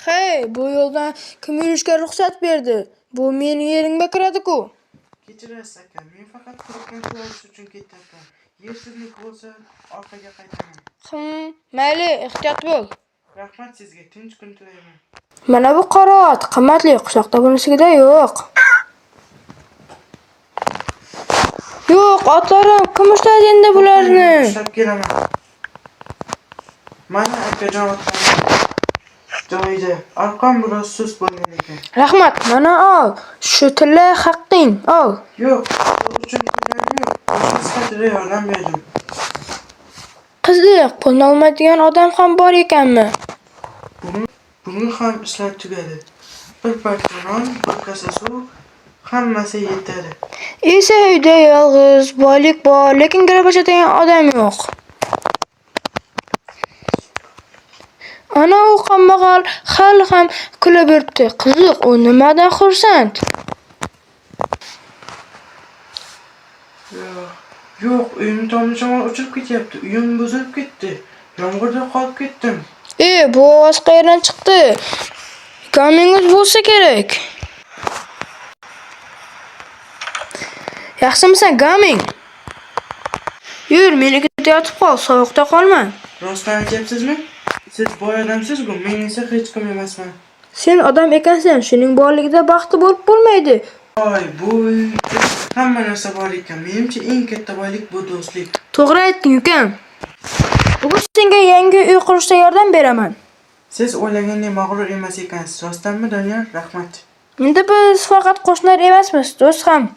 Hey, bu yo'ldan kim yurishga ruxsat berdi? Bu mening yerimga kiradi-ku. Kechirasiz aka, men faqat quruq suv olish uchun ketyapman. Yer sizniki bo'lsa, orqaga qaytaman. Mayli, ehtiyot bo'l. Rahmat sizga, tinch kun tilayman. Mana bu qora ot, qimmatli, qishloqda bunisiga yo'q. Yo'q, otlarim, kim ushlaydi endi bularni? Ushlab kelaman. Mana akajon otlarim joyida. Arqon biroz sust bo'lgan ekan. Rahmat, mana ol. Shu tilla haqqing, ol. Yo'q, bu uchun pullar yo'q. Boshqa sifatida yordam berdim. Qiziq, pulni olmaydigan odam ham bor ekanmi? Bugun ham ishlar tugadi. Bir parcha non, bir kasa suv, hammasi yetadi. Esa uyda yolg'iz, boylik bor, lekin garabashadigan odam yo'q. Ana u kambag'al hali ham kulib yuribdi. Qiziq, u nimadan xursand? Yo'q, uyimni tomoshabin uchirib ketyapti. Uyim buzilib ketdi. Yomg'irda qolib ketdim. Bu ovoz qayerdan chiqdi? Gamingiz bo'lsa kerak. Yaxshimisan, Gaming? Yur, menikida yotib qol, sovuqda qolma. Rostdan aytyapsizmi? Siz boy odamsiz-ku, men esa hech kim emasman. Sen odam ekansan, shuning borligida baxti bo'lib bo'lmaydi. Voy, bu hamma narsa bor ekan. Menimcha eng katta boylik bu do'stlik. To'g'ri aytding, ukam. Bugun senga yangi uy qurishda yordam beraman. Siz o'ylagandek mag'rur emas ekansiz. Rostdanmi, Doniyor? Rahmat. Endi biz faqat qo'shnilar emasmiz, do'st ham.